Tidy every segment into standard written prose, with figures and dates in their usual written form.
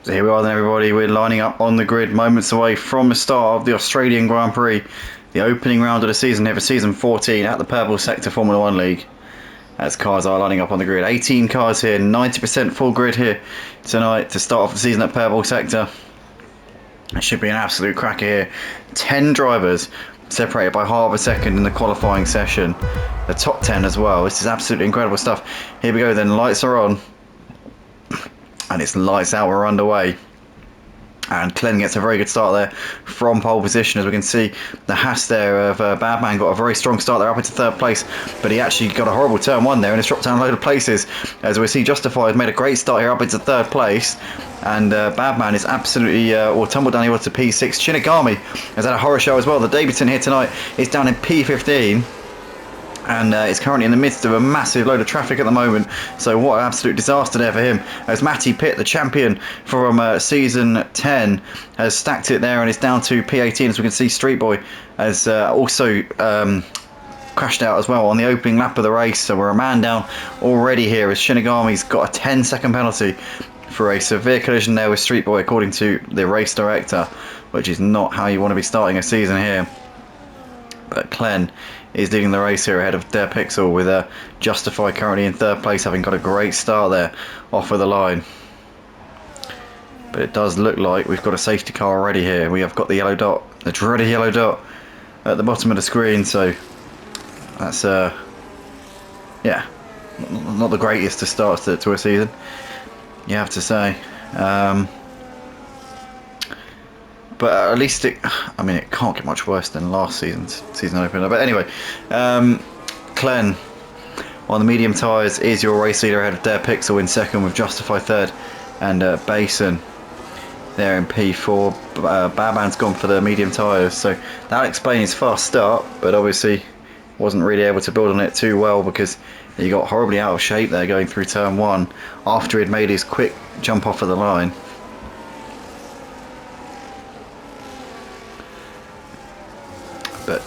So here we are then, everybody. We're lining up on the grid moments away from the start of the Australian Grand Prix, the opening round of the season here for season 14 at the Purple Sector Formula 1 League. As cars are lining up on the grid, 18 cars here, 90% full grid here tonight to start off the season at Purple Sector. It should be an absolute cracker here. 10 drivers separated by half a second in the qualifying session. The top 10 as well. This is absolutely incredible stuff. Here we go then, lights are on. And it's lights out, we're underway. And Glenn gets a very good start there from pole position. As we can see, the Haas there of Badman got a very strong start there up into third place, but he actually got a horrible turn one there and it's dropped down a load of places. As we see, Justified made a great start here up into third place, and Badman is absolutely tumbled down here to P6. Shinigami has had a horror show as well. The debutant here tonight is down in P15. And it's currently in the midst of a massive load of traffic at the moment, so what an absolute disaster there for him, as Matty Pitt, the champion from season 10, has stacked it there and it's down to P18. As we can see, Street Boy has also crashed out as well on the opening lap of the race, so we're a man down already here as Shinigami's got a 10-second penalty for a severe collision there with Street Boy, according to the race director, which is not how you want to be starting a season here. But Glenn is leading the race here ahead of Der Pixel, with Justify currently in third place, having got a great start there off of the line. But it does look like we've got a safety car already here. We have got the yellow dot, the dreaded yellow dot at the bottom of the screen, so that's yeah, not the greatest to start to a season, you have to say. But at least it can't get much worse than last season's season opener. But anyway, Glenn on the medium tyres is your race leader ahead of Der Pixel in second, with Justify third, and Basin there in P4. Badman's gone for the medium tyres, so that'll explain his fast start, but obviously wasn't really able to build on it too well because he got horribly out of shape there going through turn one after he'd made his quick jump off of the line. But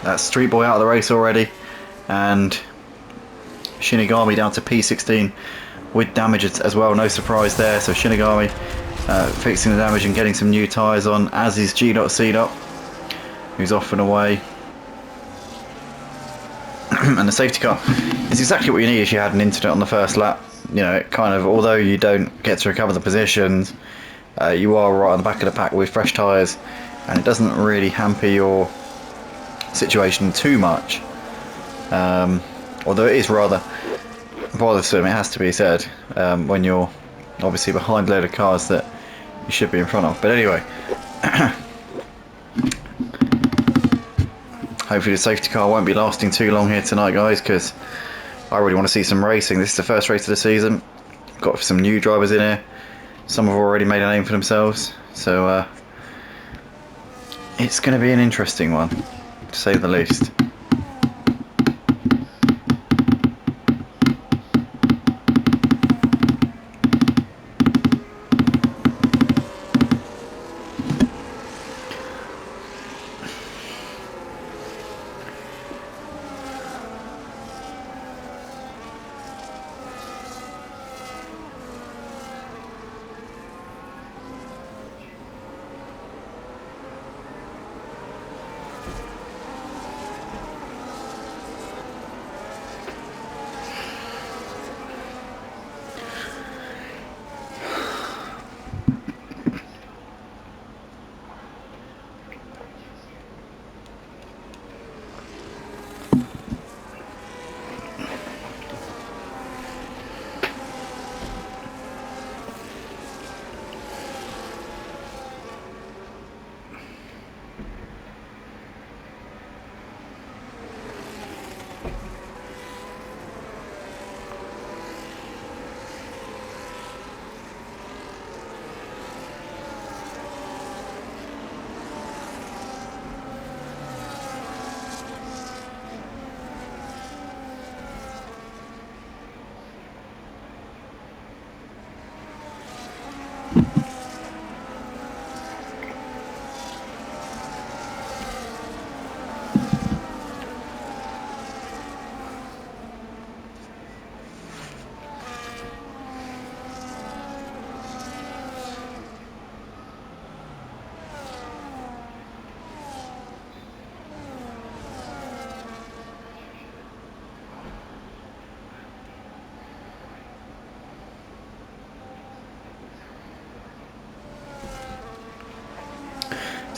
that's Street Boy out of the race already, and Shinigami down to P16 with damage as well, no surprise there. So Shinigami fixing the damage and getting some new tyres on, as is G.C. who's off and away. And the safety car is exactly what you need if you had an incident on the first lap. You know, it kind of, although you don't get to recover the positions, you are right on the back of the pack with fresh tyres, and it doesn't really hamper your situation too much, although it is rather bothersome, it has to be said, when you're obviously behind a load of cars that you should be in front of. But anyway, hopefully the safety car won't be lasting too long here tonight, guys, because I really want to see some racing. This is the first race of the season. Got some new drivers in here, some have already made a name for themselves, so it's going to be an interesting one, to say the least.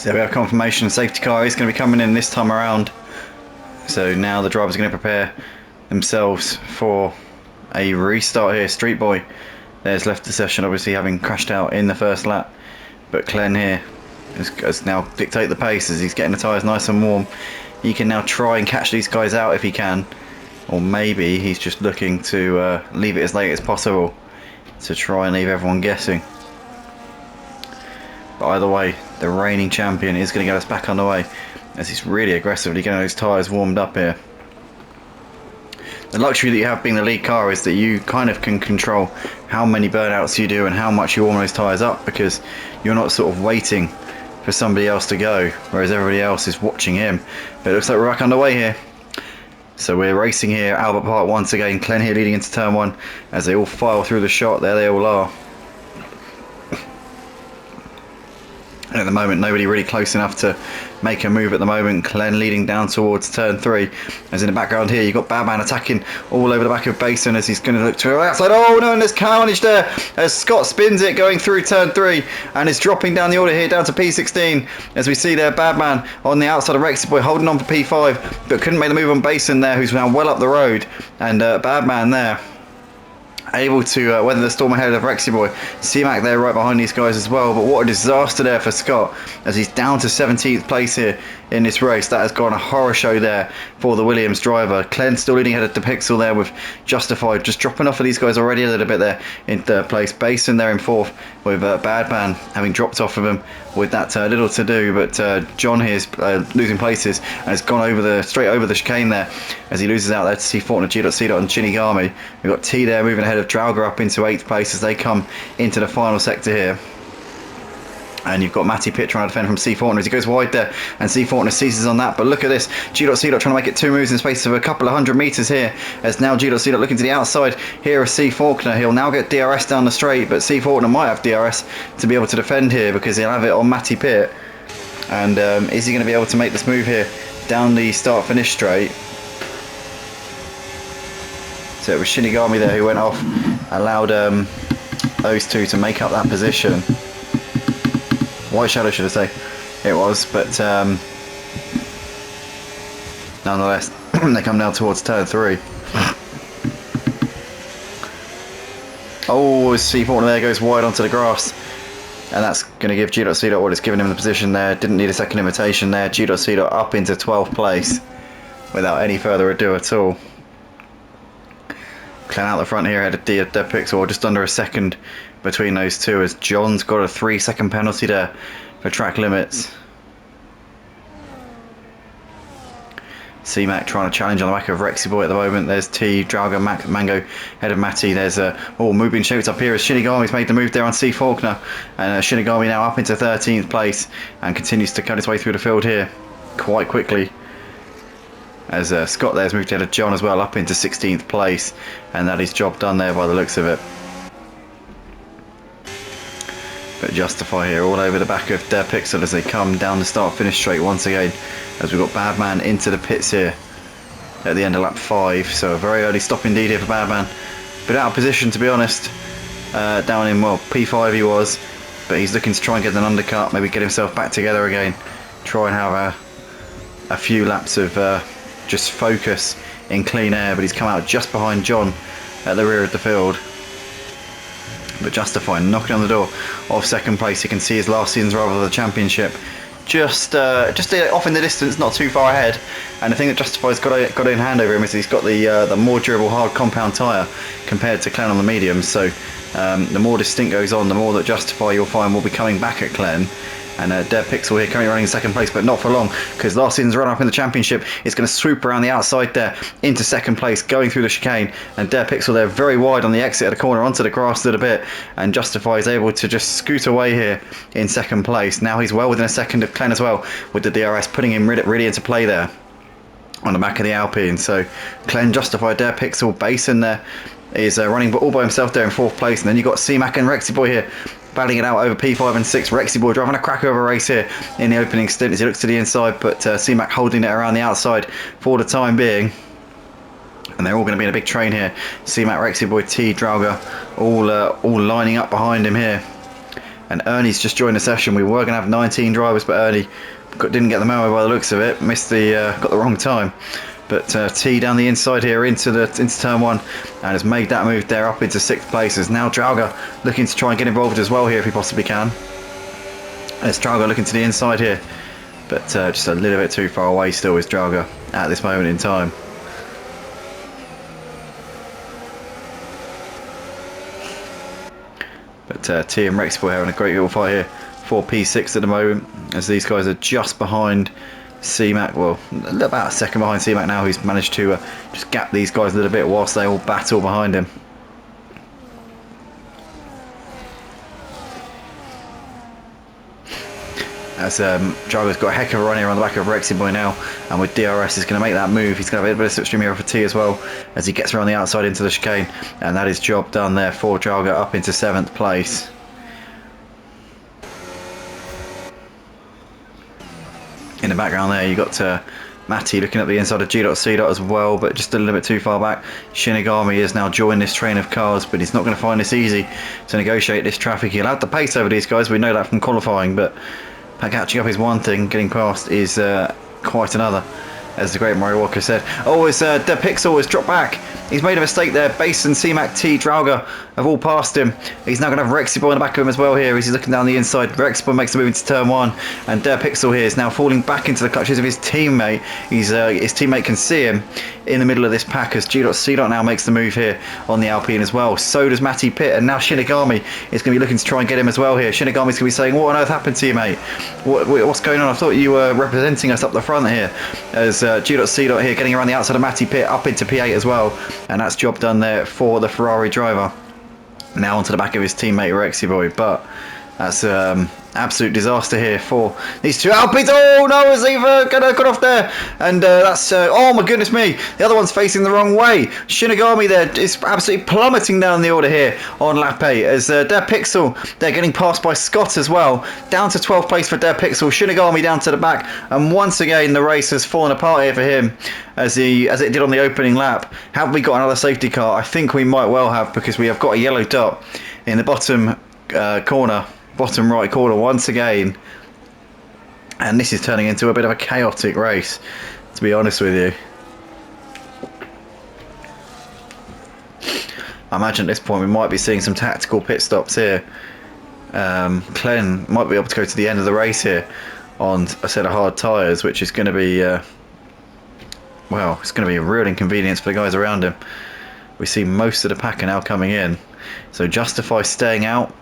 So we have confirmation safety car is going to be coming in this time around. So now the drivers are going to prepare themselves for a restart here. Street Boy there's left the session, obviously having crashed out in the first lap, but Glenn here has now dictate the pace as he's getting the tyres nice and warm. He can now try and catch these guys out if he can, or maybe he's just looking to leave it as late as possible to try and leave everyone guessing. But either way, the reigning champion is going to get us back on the way as he's really aggressively getting those tyres warmed up here. The luxury that you have being the lead car is that you kind of can control how many burnouts you do and how much you warm those tyres up, because you're not sort of waiting for somebody else to go, whereas everybody else is watching him. But it looks like we're back underway here. So we're racing here, Albert Park once again. Glenn here leading into turn 1 as they all file through the shot. There they all are. And at the moment, nobody really close enough to make a move at the moment. Glenn leading down towards turn 3. As in the background here, you've got Badman attacking all over the back of Basin as he's going to look to the outside. Oh no, and there's carnage there as Scott spins it going through turn 3 and is dropping down the order here down to P16. As we see there, Badman on the outside of Rexy Boy holding on for P5, but couldn't make the move on Basin there, who's now well up the road. And Badman there able to weather the storm ahead of Rexy Boy. C-Mac there right behind these guys as well, but what a disaster there for Scott as he's down to 17th place here in this race. That has gone a horror show there for the Williams driver. Glenn still leading ahead of the Pixel there with Justified, just dropping off of these guys already a little bit there in third place. Basin there in fourth with Badman having dropped off of him with that little to do, but John here is losing places and has gone over straight over the chicane there as he loses out there to C14 and G.C. and Shinigami. We've got T there moving ahead of Drauger up into 8th place as they come into the final sector here. And you've got Matty Pitt trying to defend from C14 as he goes wide there, and C14 seizes on that. But look at this, G.C. trying to make it 2 moves in space of a couple of 100 metres here, as now G.C. looking to the outside here of C. Faulkner. He'll now get DRS down the straight, but C. Faulkner might have DRS to be able to defend here because he'll have it on Matty Pitt. And is he going to be able to make this move here down the start-finish straight? So it was Shinigami there who went off, allowed those two to make up that position. White Shadow, should I say, it was, but nonetheless, they come down towards turn 3. Oh, C4 there goes wide onto the grass, and that's going to give G.C. what it's given him the position there. Didn't need a second invitation there. G.C. up into 12th place without any further ado at all. Glenn out the front here had a dead pixel, just under a second between those two, as John's got a 3-second penalty there for track limits. C-Mac trying to challenge on the back of Rexy Boy at the moment. There's T, Drauger, Mango, head of Matty. There's moving shapes up here as Shinigami's made the move there on C. Faulkner, and Shinigami now up into 13th place and continues to cut his way through the field here quite quickly. As Scott there's moved ahead of John as well, up into 16th place, and that is job done there by the looks of it. But Justify here all over the back of their Pixel as they come down the start-finish straight once again, as we've got Badman into the pits here at the end of lap 5. So a very early stop indeed here for Badman, but out of position to be honest, down in, well, P5 he was, but he's looking to try and get an undercut, maybe get himself back together again, try and have a few laps of just focus in clean air. But he's come out just behind John at the rear of the field. But Justify knocking on the door of second place. You can see his last season's rival of the championship just off in the distance, not too far ahead. And the thing that Justify's got in hand over him is he's got the more durable hard compound tyre compared to Glenn on the medium. So the more this stint goes on, the more that Justify you'll find will be coming back at Glenn. And Dev Pixel here currently running in second place, but not for long, because last season's run-up in the championship is going to swoop around the outside there into second place, going through the chicane. And Dev Pixel there very wide on the exit of the corner onto the grass a little bit, and Justify is able to just scoot away here in second place. Now he's well within a second of Glenn as well, with the DRS putting him really into play there on the back of the Alpine. So Glenn, Justify, Dev Pixel, Basin there is running all by himself there in fourth place, and then you've got C-Mac and Rexy Boy here battling it out over P5 and 6. Rexy Boy driving a cracker of a race here in the opening stint as he looks to the inside, but C-Mac holding it around the outside for the time being. And they're all going to be in a big train here. C-Mac, Rexy Boy, T, Drauger, all lining up behind him here. And Ernie's just joined the session. We were going to have 19 drivers, but Ernie didn't get the memo by the looks of it. Missed the got the wrong time. But T down the inside here into turn 1 and has made that move there up into 6th place. As now Drauga looking to try and get involved as well here if he possibly can. As Drauga looking to the inside here, but just a little bit too far away still is Drauga at this moment in time. But T and Rex Boy having a great little fight here for P6 at the moment, as these guys are just behind C-Mac, well, about a second behind C-Mac now, who's managed to just gap these guys a little bit whilst they all battle behind him. As Drauga's got a heck of a run here on the back of Rexy Boy now, and with DRS is going to make that move. He's going to have a bit of slipstream here for T as well, as he gets around the outside into the chicane, and that is job done there for Drauga up into 7th place. In the background there, you got Matty looking at the inside of G.C. as well, but just a little bit too far back. Shinigami has now joined this train of cars, but he's not going to find this easy to negotiate this traffic. He'll have the pace over these guys, we know that from qualifying, but catching up is one thing, getting past is quite another. As the great Mario Walker said. Oh, as the Pixel has dropped back. He's made a mistake there. Basin, C-Mac, T, Drauga have all passed him. He's now going to have Rexy Boy in the back of him as well here. He's looking down the inside. Rexy Boy makes the move into turn 1. And Pixel here is now falling back into the clutches of his teammate. His teammate can see him in the middle of this pack as G.C. now makes the move here on the Alpine as well. So does Matty Pitt. And now Shinigami is going to be looking to try and get him as well here. Shinigami's going to be saying, what on earth happened to you, mate? What's going on? I thought you were representing us up the front here. As G.C. here getting around the outside of Matty Pitt up into P8 as well. And that's job done there for the Ferrari driver. Now onto the back of his teammate Rexy Boy, but that's absolute disaster here for these two Alpines. Oh no, is Eva gonna cut off there? And that's oh my goodness me, the other one's facing the wrong way. Shinigami there is absolutely plummeting down the order here on lap 8 as Der Pixel, they're getting passed by Scott as well, down to 12th place for Der Pixel. Shinigami down to the back, and once again the race has fallen apart here for him as it did on the opening lap. Have we got another safety car? I think we might well have, because we have got a yellow dot in the bottom corner, bottom right corner once again, and this is turning into a bit of a chaotic race, to be honest with you. I imagine at this point we might be seeing some tactical pit stops here. Glenn might be able to go to the end of the race here on a set of hard tyres, which is going to be well, it's going to be a real inconvenience for the guys around him. We see most of the pack are now coming in, so Justify staying out,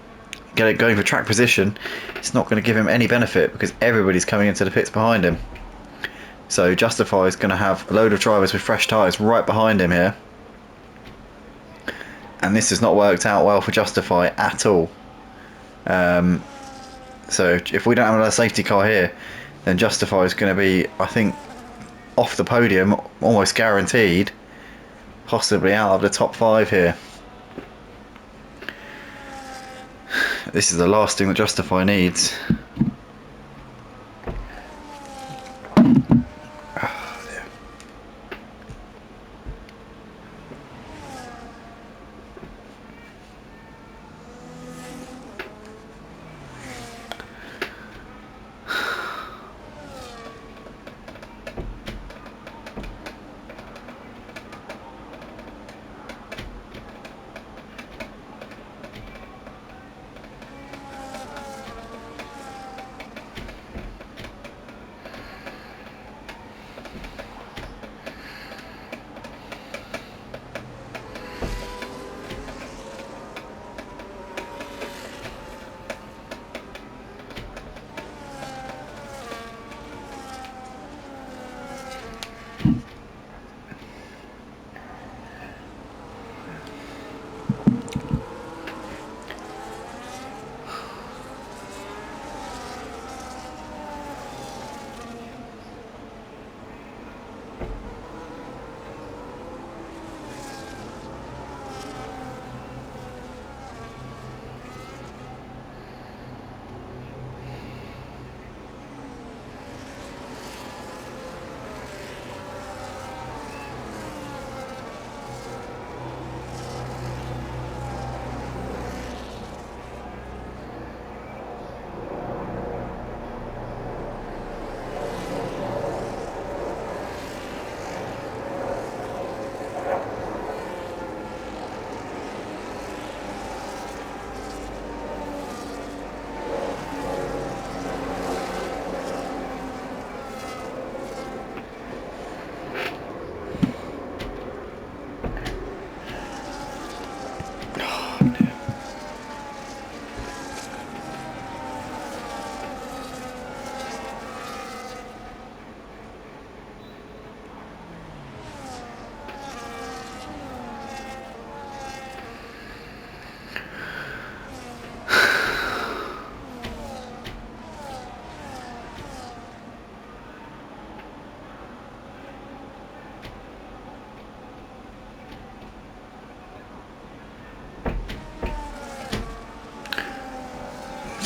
going for track position, it's not going to give him any benefit because everybody's coming into the pits behind him. So Justify is going to have a load of drivers with fresh tyres right behind him here, and this has not worked out well for Justify at all. So if we don't have another safety car here, then Justify is going to be, I think, off the podium almost guaranteed, possibly out of the top 5 here. This is the last thing that Justify needs.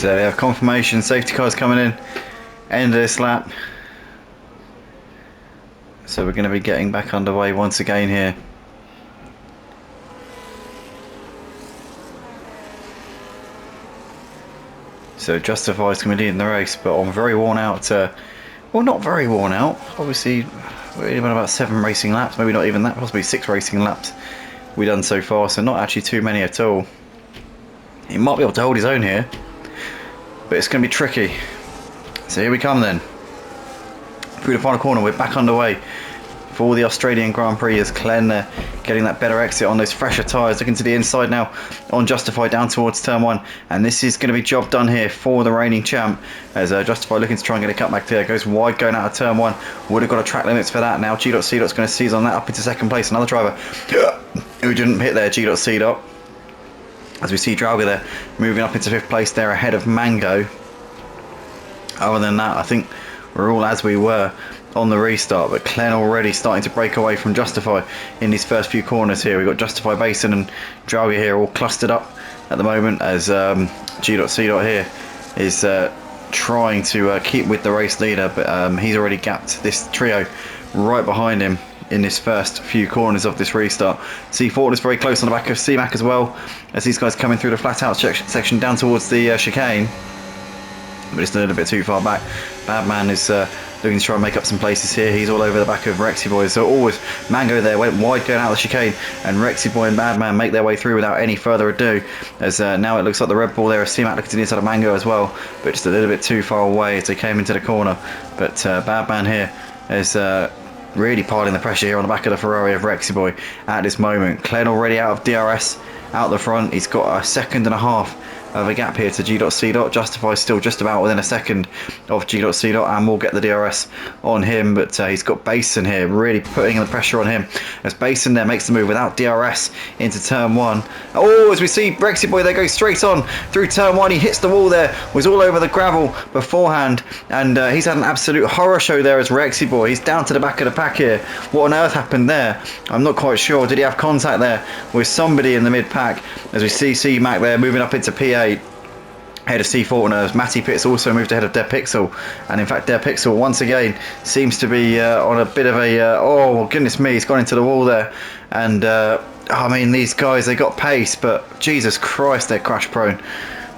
So we have confirmation, safety cars coming in, end of this lap. So we're going to be getting back underway once again here. So Justify's going to be leading the race, but I'm very worn out. Well, not very worn out. Obviously, we're only about 7 racing laps, maybe not even that, possibly 6 racing laps we've done so far, so not actually too many at all. He might be able to hold his own here, but it's going to be tricky. So here we come then. Through the final corner, we're back underway for the Australian Grand Prix as Glenn getting that better exit on those fresher tyres, looking to the inside now on Justify down towards turn 1, and this is going to be job done here for the reigning champ as Justify looking to try and get a cutback there, goes wide going out of turn 1, would have got a track limits for that. Now G.C. going to seize on that up into second place, another driver who didn't hit there, G.C. as we see Drauga there moving up into 5th place there ahead of Mango. Other than that, I think we're all as we were on the restart, but Glenn already starting to break away from Justify in these first few corners here. We've got Justify, Basin and Drauga here all clustered up at the moment as G.C. here is trying to keep with the race leader, but he's already gapped this trio right behind him in this first few corners of this restart. S14 is very close on the back of C-Mac as well as these guys coming through the flat out section down towards the chicane, but it's a little bit too far back. Badman is looking to try and make up some places here. He's all over the back of Rexy Boy. So always Mango there went wide going out of the chicane, and Rexy Boy and Badman make their way through without any further ado. As now it looks like the Red Bull there is C-Mac looking to the inside of Mango as well, but just a little bit too far away as they came into the corner. But Badman here is really piling the pressure here on the back of the Ferrari of Rexy Boy at this moment. Glenn already out of DRS out the front. He's got a 1.5 seconds of a gap here to G.C. Justify still just about within a second of G.C. and we'll get the DRS on him, but he's got Basin here really putting the pressure on him as Basin there makes the move without DRS into turn 1. Oh, as we see Brexit Boy there go straight on through turn 1, he hits the wall there, was all over the gravel beforehand, and he's had an absolute horror show there as Rexy Boy. He's down to the back of the pack here. What on earth happened there? I'm not quite sure. Did he have contact there with somebody in the mid pack? As we see C-Mac there moving up into P8 ahead of C14 as Matty Pitts also moved ahead of Der Pixel, and in fact Der Pixel once again seems to be on a bit of a oh goodness me, he's gone into the wall there, and I mean these guys, they got pace, but Jesus Christ, they're crash prone.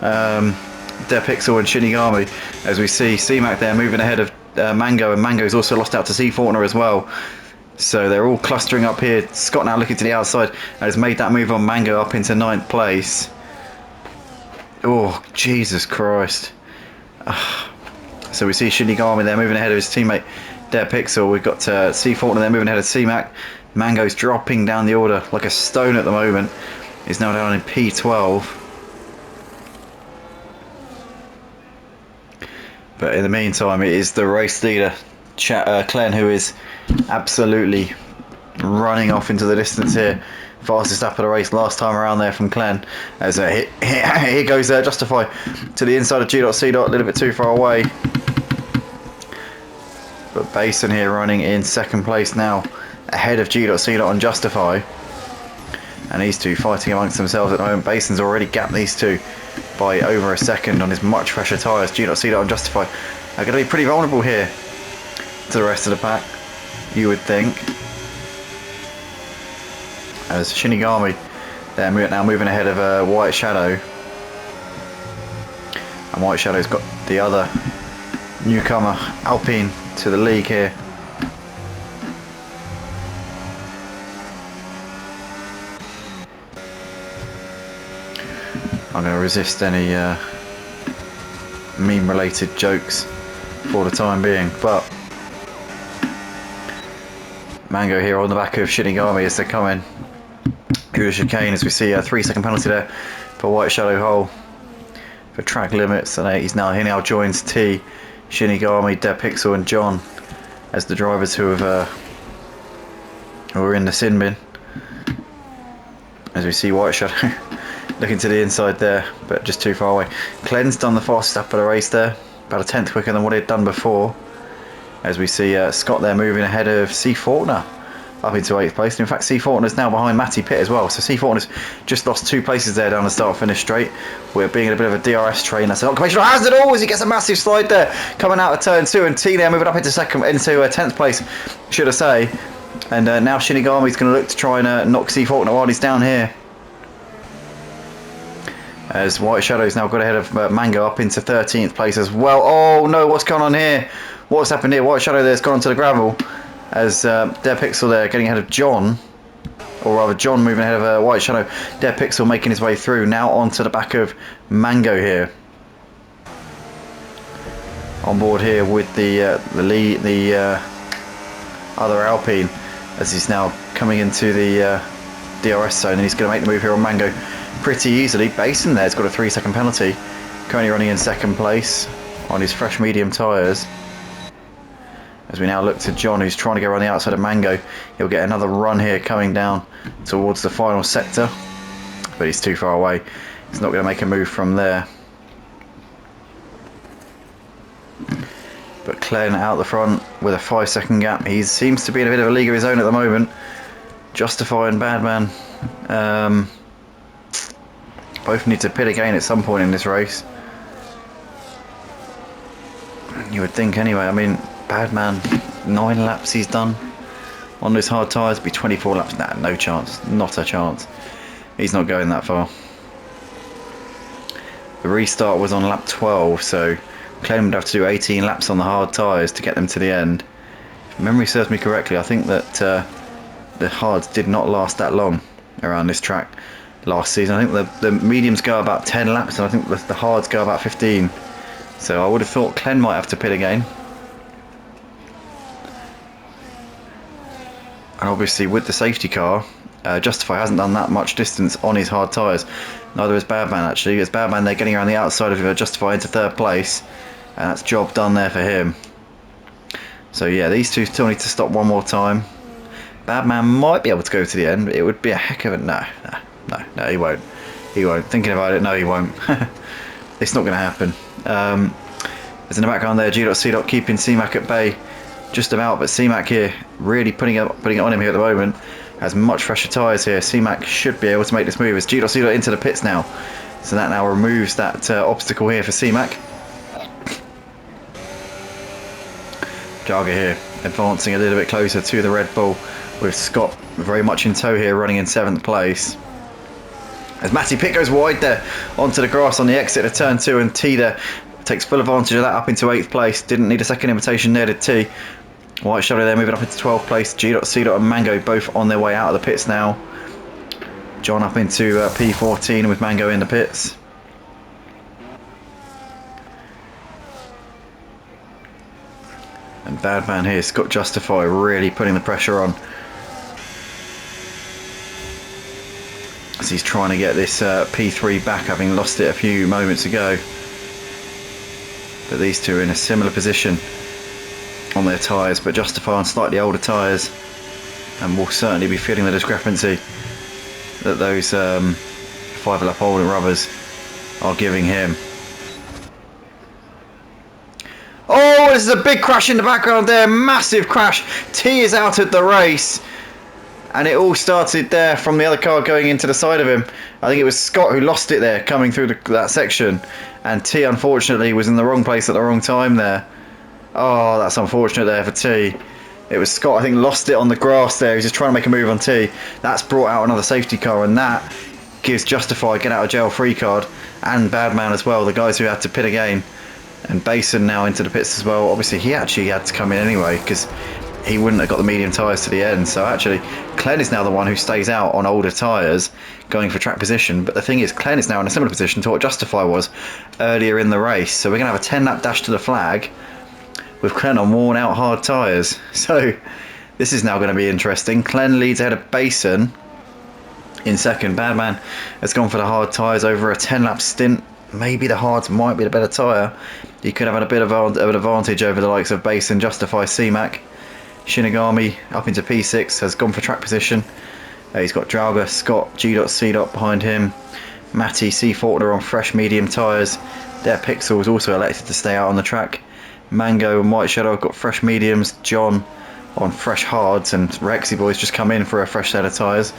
Der Pixel and Shinigami, as we see C-Mac there moving ahead of Mango, and Mango's also lost out to C14 as well. So they're all clustering up here. Scott now looking to the outside and has made that move on Mango up into 9th place. Oh, Jesus Christ. So we see Shinigami there moving ahead of his teammate Der Pixel. We've got C14 there moving ahead of C-Mac. Mango's dropping down the order like a stone at the moment. He's now down in P12. But in the meantime, it is the race leader, Glenn, who is absolutely running off into the distance here. Fastest lap of the race last time around there from Glenn. As here goes Justify to the inside of G.C. a little bit too far away. But Basin here running in 2nd place now, ahead of G.C. on Justify. And these two fighting amongst themselves at the moment. Basin's already gapped these two by over a second on his much fresher tyres. G.C. on Justify are going to be pretty vulnerable here to the rest of the pack, you would think. As Shinigami they're now moving ahead of White Shadow, and White Shadow's got the other newcomer Alpine to the league here. I'm going to resist any meme related jokes for the time being, but Mango here on the back of Shinigami as they're coming through the chicane, as we see a 3-second penalty there for White Shadow Hole for track limits, and he now joins T, Shinigami, Der Pixel and John as the drivers who are in the sin bin. As we see White Shadow looking to the inside there, but just too far away. Glenn's done the fastest lap of the race there, about a 10th quicker than what he'd done before. As we see Scott there moving ahead of C14 up into 8th place. And in fact, S14 is now behind Matty Pitt as well. So S14 has just lost 2 places there down the start-finish straight. We're being in a bit of a DRS train. That's an occupational hazard. Oh, as he gets a massive slide there, coming out of turn 2, and T there moving up into 10th place, should I say. And now Shinigami's going to look to try and knock S14 while he's down here. As White Shadow's now got ahead of Mango up into 13th place as well. Oh no, what's going on here? What's happened here? White Shadow there's gone onto the gravel. As Dead Pixel there getting ahead of John. Or rather John moving ahead of White Shadow. Dead Pixel making his way through. Now onto the back of Mango here. On board here with the other Alpine. As he's now coming into the DRS zone. And he's going to make the move here on Mango pretty easily. Basin there's got a 3-second penalty. Currently running in 2nd place on his fresh medium tyres. As we now look to John, who's trying to go around the outside of Mango. He'll get another run here coming down towards the final sector. But he's too far away. He's not going to make a move from there. But Glenn out the front with a 5-second gap. He seems to be in a bit of a league of his own at the moment. Justify and Badman both need to pit again at some point in this race. You would think anyway. I mean, Badman, 9 laps he's done on those hard tyres. Be 24 laps. Nah, no chance. Not a chance. He's not going that far. The restart was on lap 12, so Clem would have to do 18 laps on the hard tyres to get them to the end. If memory serves me correctly, I think that the hards did not last that long around this track last season. I think the mediums go about 10 laps, and I think the hards go about 15. So I would have thought Glenn might have to pit again. And obviously with the safety car, Justify hasn't done that much distance on his hard tyres. Neither has Badman actually. It's Badman there getting around the outside of Justify into 3rd place. And that's job done there for him. So yeah, these two still need to stop one more time. Badman might be able to go to the end, but it would be a heck of a... No, he won't. He won't. Thinking about it, no, he won't. It's not going to happen. There's in the background there, G.C. keeping C-Mac at bay just about, but C-Mac here really putting it on him here at the moment. Has much fresher tyres here. C-Mac should be able to make this move as G.C. into the pits now. So that now removes that obstacle here for C-Mac. Jaga here advancing a little bit closer to the Red Bull with Scott very much in tow here, running in 7th place. As Matty Pitt goes wide there onto the grass on the exit of turn 2, and T there takes full advantage of that up into 8th place. Didn't need a second invitation there, did T. White Shadow there moving up into 12th place. G.C. and Mango both on their way out of the pits now. John up into P14 with Mango in the pits. And Badman here, Scott Justify really putting the pressure on. As he's trying to get this P3 back, having lost it a few moments ago. But these two are in a similar position on their tyres, but Justify on slightly older tyres, and will certainly be feeling the discrepancy that those 5 lap older rubbers are giving him. Oh, this is a big crash in the background there, massive crash. T is out of the race, and it all started there from the other car going into the side of him. I think it was Scott who lost it there coming through that section, and T unfortunately was in the wrong place at the wrong time there. Oh, that's unfortunate there for T. It was Scott, I think, lost it on the grass there. He's just trying to make a move on T. That's brought out another safety car, and that gives Justify get out of jail free card, and Badman as well, the guys who had to pit again. And Basin now into the pits as well. Obviously he actually had to come in anyway, because he wouldn't have got the medium tyres to the end. So actually Glenn is now the one who stays out on older tyres going for track position. But the thing is, Glenn is now in a similar position to what Justify was earlier in the race. So we're going to have a 10 lap dash to the flag with Glenn on worn out hard tyres. So this is now going to be interesting. Glenn leads ahead of Basin in second. Badman has gone for the hard tyres over a 10 lap stint. Maybe the hards might be the better tyre. He could have had a bit of an advantage over the likes of Basin, Justify, C-Mac. Shinigami up into P6 has gone for track position. He's got Drauga, Scott, G.C. behind him. Matty, S14 on fresh medium tyres. Their Pixel was also elected to stay out on the track. Mango and White Shadow have got fresh mediums. John on fresh hards, and Rexy boys just come in for a fresh set of tyres.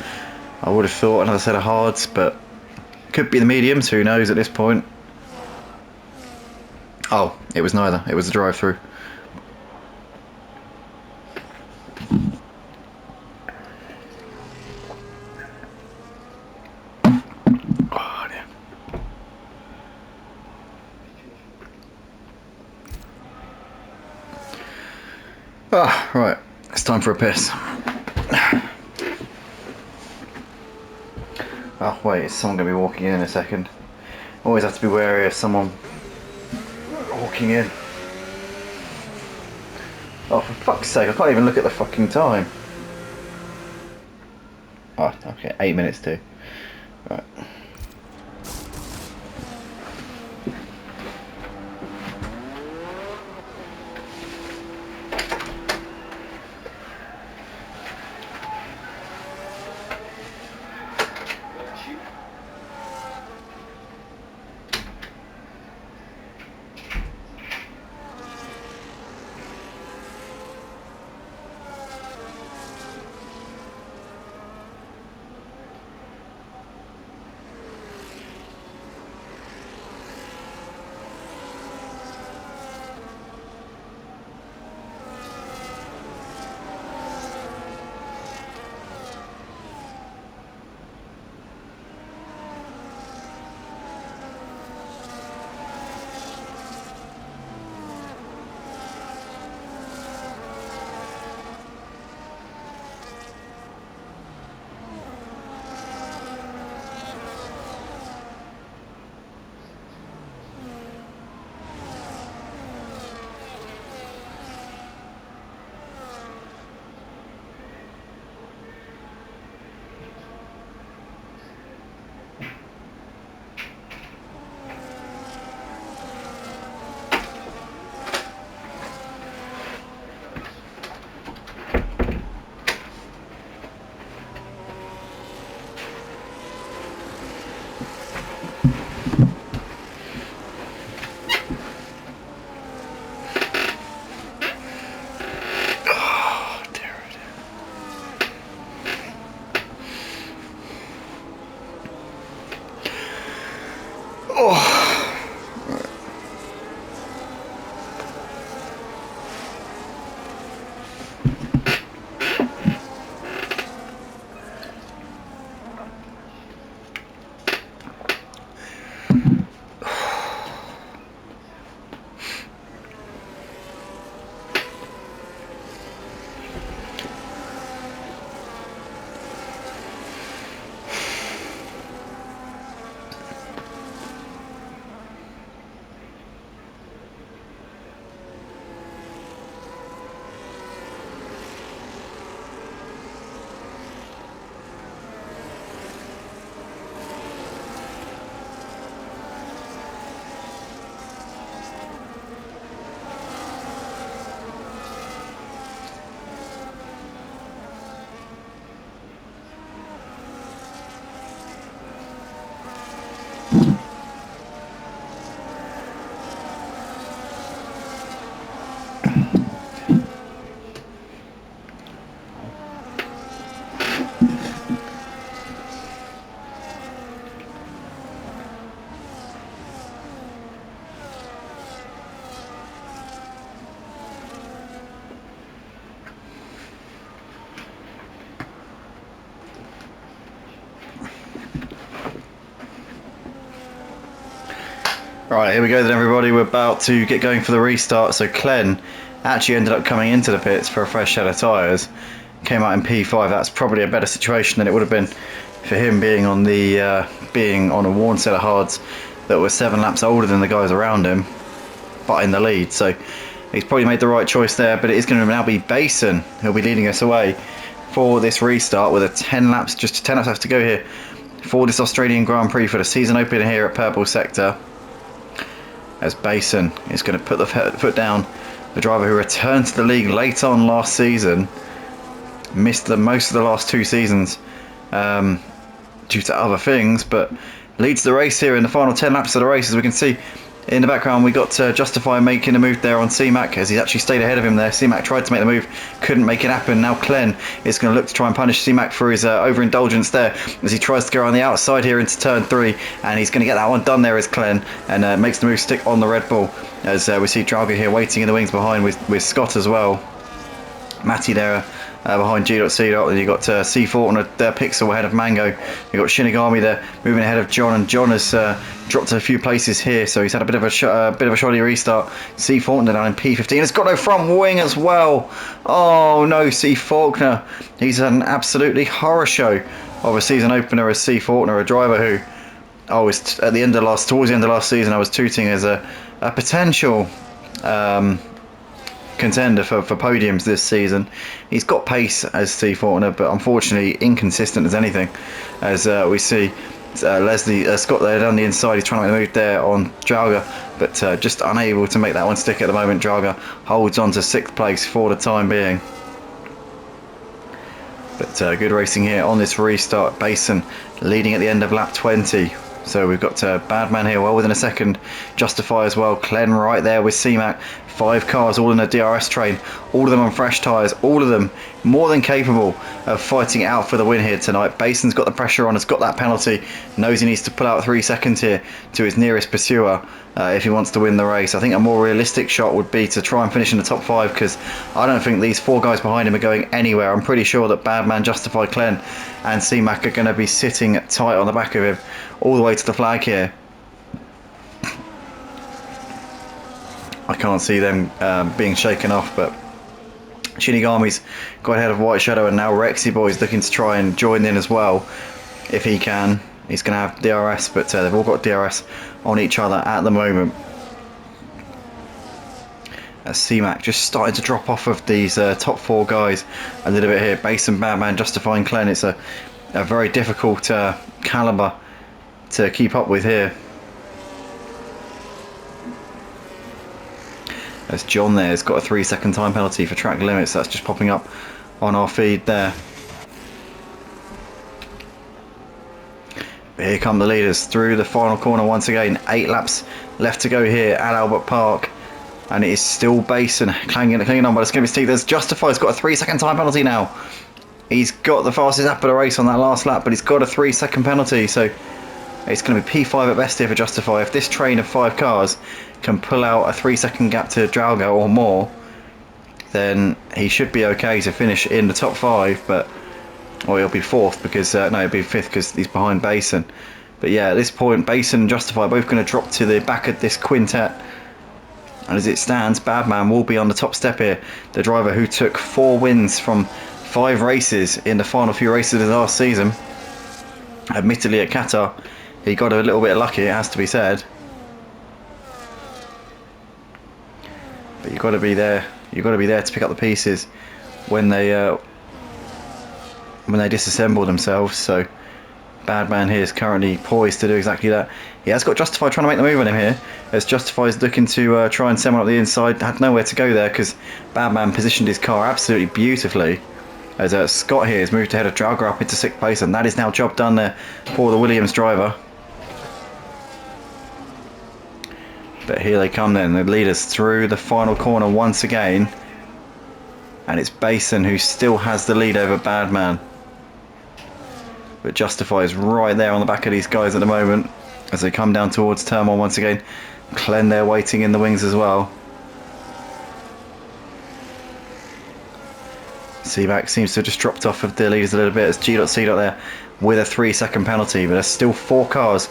I would have thought another set of hards, but could be the mediums, who knows at this point. Oh, it was neither, it was the drive-through. Oh, dear. Ah, right, it's time for a piss. Oh wait, is someone going to be walking in a second? Always have to be wary of someone walking in. Oh, for fuck's sake, I can't even look at the fucking time. Oh, okay, 8 minutes to. Right. Right, here we go then everybody, we're about to get going for the restart. So Clen actually ended up coming into the pits for a fresh set of tyres. Came out in P5, that's probably a better situation than it would have been for him being on the being on a worn set of hards that were 7 laps older than the guys around him, but in the lead. So he's probably made the right choice there, but it is going to now be Basin who'll be leading us away for this restart with just 10 laps left to go here for this Australian Grand Prix for the season opener here at Purple Sector. As Basin is going to put the foot down, the driver who returned to the league late on last season, missed most of the last 2 seasons due to other things, but leads the race here in the final 10 laps of the race. As we can see, In the background, we got Justify making a move there on C-Mac as he actually stayed ahead of him there. C-Mac tried to make the move, couldn't make it happen. Now Clen is going to look to try and punish C-Mac for his overindulgence there as he tries to go on the outside here into turn 3, and he's going to get that one done there as Clen, and makes the move stick on the Red Bull as we see Drago here waiting in the wings behind with Scott as well. Matty there behind G.C. Then you got C14 Pixel ahead of Mango. You got Shinigami there moving ahead of John, and John has dropped a few places here, so he's had a bit of a shoddy restart. C14 down in P15. It's got no front wing as well. Oh no, C Faulkner. He's had an absolutely horror show of a season opener as C Faulkner, a driver who I was towards the end of last season I was tooting as a potential contender for podiums this season. He's got pace as C Faulkner, but unfortunately inconsistent as anything, as we see Scott there down the inside. He's trying to make the move there on Draga, but just unable to make that one stick at the moment. Draga holds on to 6th place for the time being. But good racing here on this restart. Basin leading at the end of lap 20. So we've got Badman here well within a second. Justify as well. Clen right there with C-Mac. 5 cars all in a DRS train. All of them on fresh tyres. All of them more than capable of fighting out for the win here tonight. Basin's got the pressure on. Has got that penalty. Knows he needs to pull out 3 seconds here to his nearest pursuer if he wants to win the race. I think a more realistic shot would be to try and finish in the top 5, because I don't think these 4 guys behind him are going anywhere. I'm pretty sure that Badman, Justify, Clen and C-Mac are going to be sitting tight on the back of him all the way to the flag here. I can't see them being shaken off, but Shinigami's got ahead of White Shadow, and now Rexy Boy's looking to try and join in as well if he can. He's going to have DRS, but they've all got DRS on each other at the moment. C-Mac just started to drop off of these top 4 guys a little bit here. Basin, Badman, Justifying, Clen. It's a very difficult calibre to keep up with here. As John there has got a 3-second time penalty for track limits. That's just popping up on our feed there. But here come the leaders through the final corner once again. 8 laps left to go here at Albert Park, and it is still Basin clinging on, but it's going to be Steve. There's Justify's got a 3-second time penalty now. He's got the fastest lap of the race on that last lap, but he's got a 3-second penalty, so it's going to be P5 at best here for Justify. If this train of 5 cars can pull out a 3-second gap to Drago or more, then he should be okay to finish in the top 5, but or he'll be 4th because no, he'll be 5th because he's behind Basin. But yeah, at this point Basin and Justify are both going to drop to the back of this quintet, and as it stands, Badman will be on the top step here, the driver who took 4 wins from 5 races in the final few races of last season. Admittedly at Qatar he got a little bit lucky, it has to be said, but you've got to be there. You've got to be there to pick up the pieces when they disassemble themselves. So Badman here is currently poised to do exactly that. He has got Justify trying to make the move on him here, as Justify is looking to try and send one up the inside. Had nowhere to go there because Badman positioned his car absolutely beautifully, as Scott here has moved ahead of Draga up into 6th place, and that is now job done there for the Williams driver. But here they come then, the leaders through the final corner once again, and it's Basin who still has the lead over Badman. But Justify is right there on the back of these guys at the moment as they come down towards turn 1 once again. Clen there waiting in the wings as well. C-Mac seems to have just dropped off of the leaders a little bit as G.C. there with a 3-second penalty, but there's still 4 cars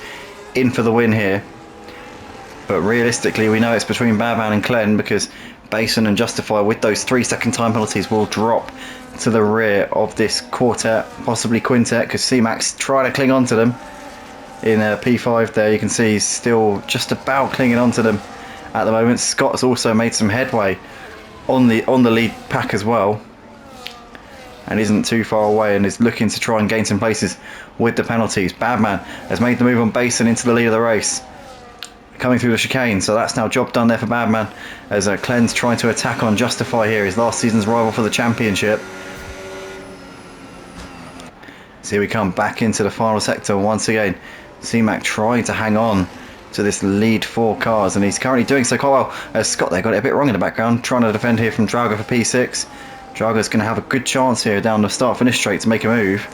in for the win here. But realistically we know it's between Badman and Clen, because Basin and Justify with those 3-second time penalties will drop to the rear of this quartet, possibly quintet, because C-Mac's trying to cling on to them in P5 there. You can see he's still just about clinging on to them at the moment. Scott's also made some headway on the lead pack as well, and isn't too far away, and is looking to try and gain some places with the penalties. Badman has made the move on Basin into the lead of the race, coming through the chicane, so that's now job done there for Badman, as Clen's trying to attack on Justify here, his last season's rival for the championship. So here we come back into the final sector once again. C-Mac trying to hang on to this lead 4 cars, and he's currently doing so quite well. Scott there got it a bit wrong in the background, trying to defend here from Drago for P6. Drago's going to have a good chance here down the start-finish straight to make a move.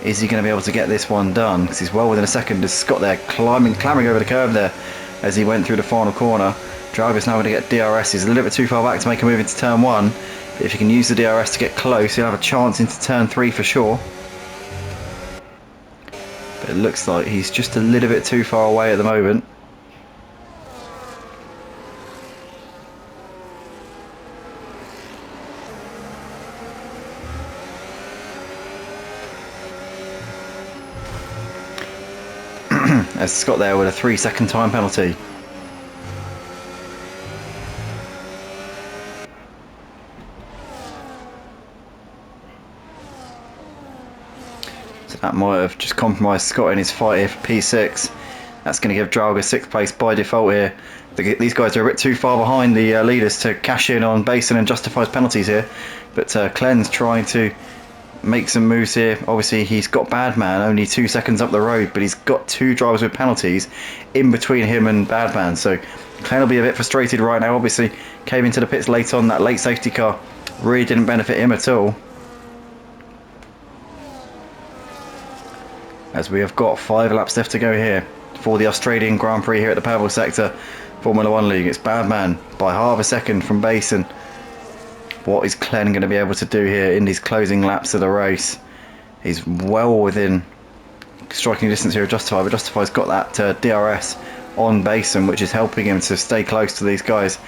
Is he going to be able to get this one done? Because he's well within a second. There's Scott there clambering over the curve there as he went through the final corner. Drago's now going to get DRS. He's a little bit too far back to make a move into turn 1. But if he can use the DRS to get close, he'll have a chance into turn 3 for sure. But it looks like he's just a little bit too far away at the moment. As Scott there with a 3-second time penalty. So that might have just compromised Scott in his fight here for P6. That's going to give Drago 6th place by default here. These guys are a bit too far behind the leaders to cash in on Basin and Justify's penalties here. But Clen's trying to make some moves here. Obviously he's got Badman only 2 seconds up the road, but he's got 2 drivers with penalties in between him and Badman, so Clen will be a bit frustrated right now. Obviously came into the pits late on. That late safety car really didn't benefit him at all, as we have got 5 laps left to go here for the Australian Grand Prix here at the Purple Sector Formula 1 League. It's Badman by half a second from Basin. What is Clen going to be able to do here in these closing laps of the race? He's well within striking distance here of Justify, but Justify's got that DRS on Basin, which is helping him to stay close to these guys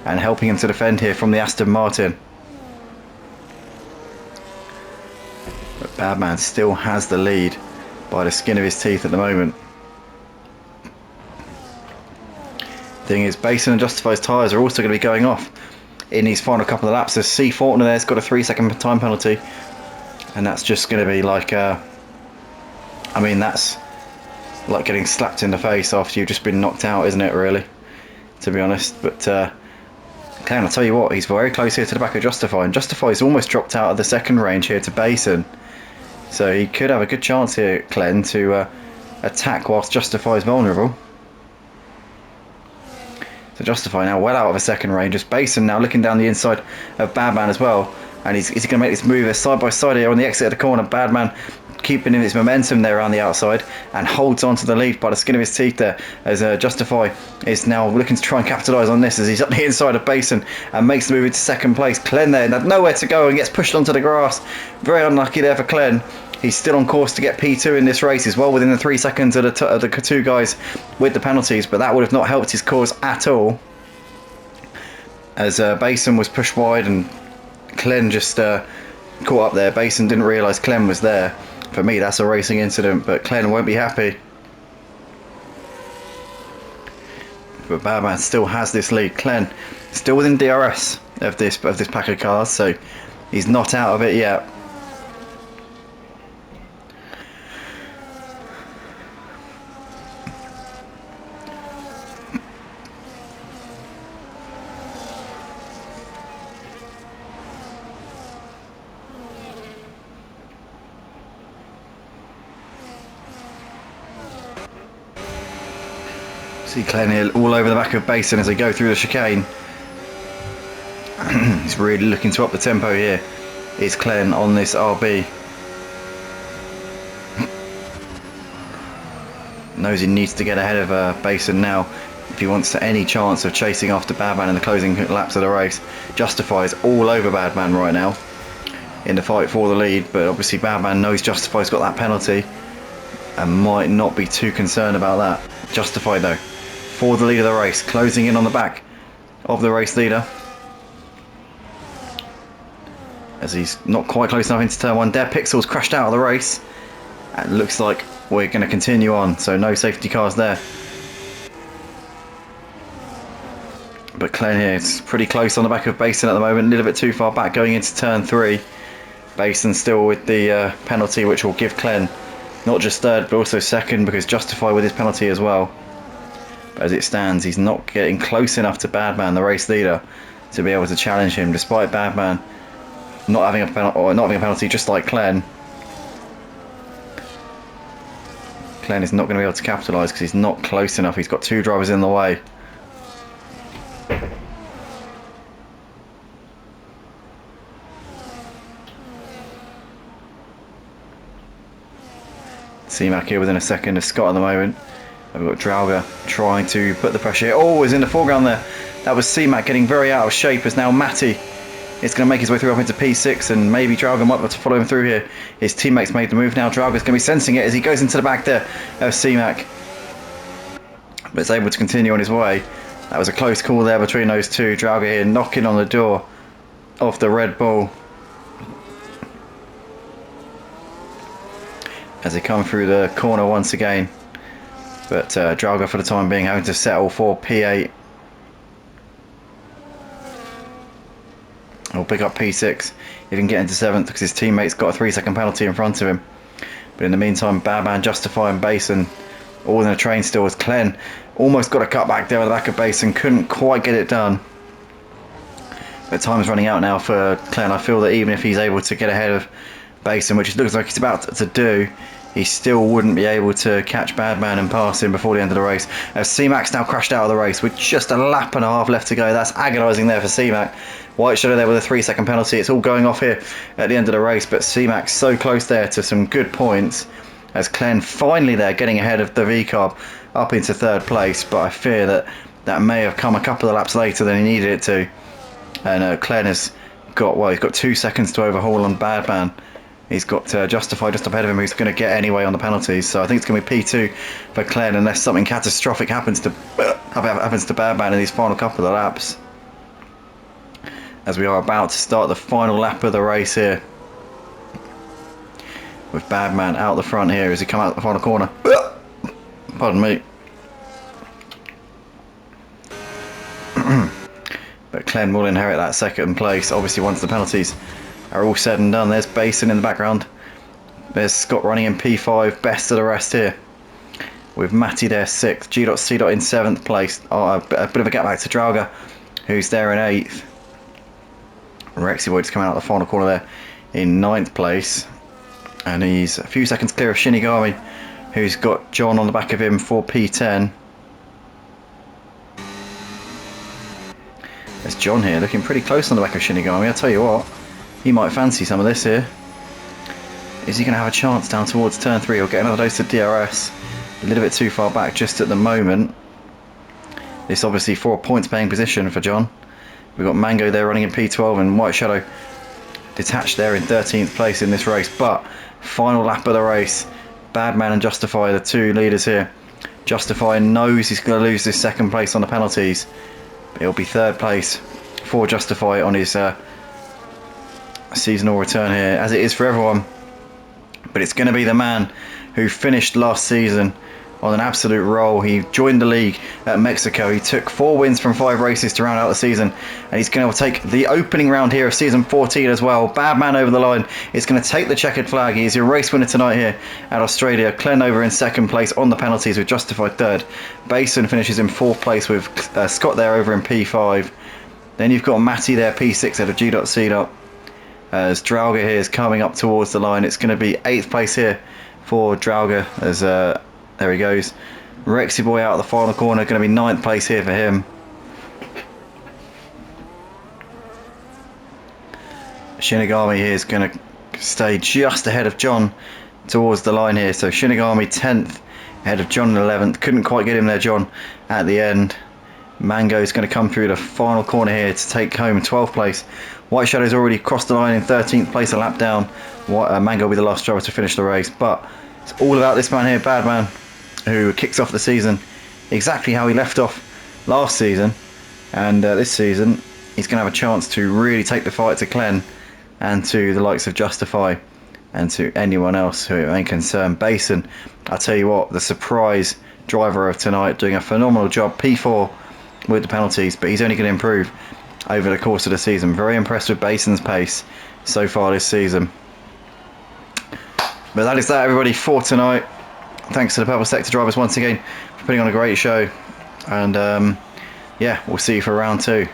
and helping him to defend here from the Aston Martin. But Badman still has the lead by the skin of his teeth at the moment. Thing is, Basin and Justify's tyres are also going to be going off in these final couple of laps. There's S14 there's got a 3-second time penalty, and that's just going to be like I mean, that's like getting slapped in the face after you've just been knocked out, isn't it, really, to be honest. But Clen, I'll tell you what, he's very close here to the back of Justify, and Justify's almost dropped out of the second range here to Basin, so he could have a good chance here, Clen, to attack whilst Justify's vulnerable. So Justify now well out of a second range. Just Basin now looking down the inside of Badman as well, and is he going to make this move side by side here on the exit of the corner? Badman keeping in his momentum there around the outside and holds on to the lead by the skin of his teeth there, as Justify is now looking to try and capitalise on this as he's up the inside of Basin and makes the move into second place. Clen there had nowhere to go and gets pushed onto the grass. Very unlucky there for Clen. He's still on course to get P2 in this race. He's well within the 3 seconds of the 2 guys with the penalties, but that would have not helped his cause at all, as Basin was pushed wide and Clen just caught up there. Basin didn't realise Clen was there. For me, that's a racing incident, but Clen won't be happy. But Badman still has this lead. Clen still within DRS of this pack of cars, so he's not out of it yet. See Clen here all over the back of Basin as they go through the chicane. He's really looking to up the tempo here. Is Clen on this RB. Knows he needs to get ahead of Basin now if he wants any chance of chasing after Badman in the closing laps of the race. Justify's all over Badman right now in the fight for the lead, but obviously Badman knows Justify's got that penalty and might not be too concerned about that. Justify though for the lead of the race, closing in on the back of the race leader, as he's not quite close enough into turn 1. Dead Pixels crashed out of the race, and it looks like we're going to continue on, so no safety cars there. But Clen here is pretty close on the back of Basin at the moment, a little bit too far back going into turn 3. Basin still with the penalty, which will give Clen not just third but also second, because Justify with his penalty as well. But as it stands, he's not getting close enough to Badman, the race leader, to be able to challenge him, despite Badman not having a penalty, just like Clen. Clen is not going to be able to capitalise because he's not close enough. He's got 2 drivers in the way. C-Mac here within a second of Scott at the moment. We've got Drauga trying to put the pressure here. Oh, he's in the foreground there. That was C-Mac getting very out of shape as now Matty is going to make his way through up into P6 and maybe Drauga might be able to follow him through here. His teammates made the move now. Drauga's going to be sensing it as he goes into the back there of C-Mac. But is able to continue on his way. That was a close call there between those two. Drauga here knocking on the door of the Red Bull. As they come through the corner once again. But Drauga for the time being having to settle for P8. Or pick up P6 if he can get into 7th because his teammate's got a 3-second penalty in front of him. But in the meantime, Badman, Justify and Basin all in a train still as Clen almost got a cut back there at the back of Basin, couldn't quite get it done. But time is running out now for Clen. I feel that even if he's able to get ahead of Basin, which it looks like he's about to do, he still wouldn't be able to catch Badman and pass him before the end of the race. C-Mac's now crashed out of the race with just a lap and a half left to go. That's agonising there for C-Mac. White Shadow there with a 3-second penalty. It's all going off here at the end of the race, but C-Mac's so close there to some good points as Clen finally there getting ahead of the V-Carb up into 3rd place, but I fear that that may have come a couple of laps later than he needed it to. And Clen has got, well, he's got 2 seconds to overhaul on Badman. He's got Justify just up ahead of him, who's going to get anyway on the penalties. So I think it's going to be P2 for Clen unless something catastrophic happens to Badman in these final couple of laps. As we are about to start the final lap of the race here. With Badman out the front here as he comes out the final corner. Pardon me. But Clen will inherit that 2nd place, obviously once the penalties are all said and done. There's Basin in the background. There's Scott running in P5, best of the rest here. With Matty there 6th, G.C. in 7th place. Oh, a bit of a gap back to Drauga, who's there in 8th. Rexy Boy just coming out the final corner there in 9th place. And he's a few seconds clear of Shinigami, who's got John on the back of him for P10. There's John here looking pretty close on the back of Shinigami. I'll tell you what, he might fancy some of this here. Is he going to have a chance down towards turn 3 or get another dose of DRS? A little bit too far back just at the moment. This obviously for a points paying position for John. We've got Mango there running in P12 and White Shadow detached there in 13th place in this race. But final lap of the race, Badman and Justify, the 2 leaders here. Justify knows he's going to lose this 2nd place on the penalties. It'll be 3rd place for Justify on his seasonal return here, as it is for everyone. But it's going to be the man who finished last season on an absolute roll. He joined the league at Mexico. He took 4 wins from 5 races to round out the season, and he's going to take the opening round here of season 14 as well. Badman over the line. It's going to take the checkered flag. He's your race winner tonight here at Australia. Clen over in 2nd place on the penalties with Justified 3rd. Basin finishes in 4th place with Scott there over in P5. Then you've got Matty there P6 out of G.C. As Drauga here is coming up towards the line. It's going to be 8th place here for Drauga as there he goes. Rexy Boy out of the final corner, going to be 9th place here for him. Shinigami here is going to stay just ahead of John towards the line here. So Shinigami 10th ahead of John in 11th. Couldn't quite get him there, John, at the end. Mango is going to come through the final corner here to take home 12th place. White Shadow's already crossed the line in 13th place, a lap down. Mango will be the last driver to finish the race. But it's all about this man here, Badman, who kicks off the season exactly how he left off last season. And this season, he's going to have a chance to really take the fight to Clen and to the likes of Justify and to anyone else who may concern. Basin, I'll tell you what, the surprise driver of tonight, doing a phenomenal job. P4 with the penalties, but he's only going to improve over the course of the season. Very impressed with Basin's pace so far this season. But that is that, everybody, for tonight. Thanks to the Purple Sector drivers once again for putting on a great show. And yeah, we'll see you for round 2.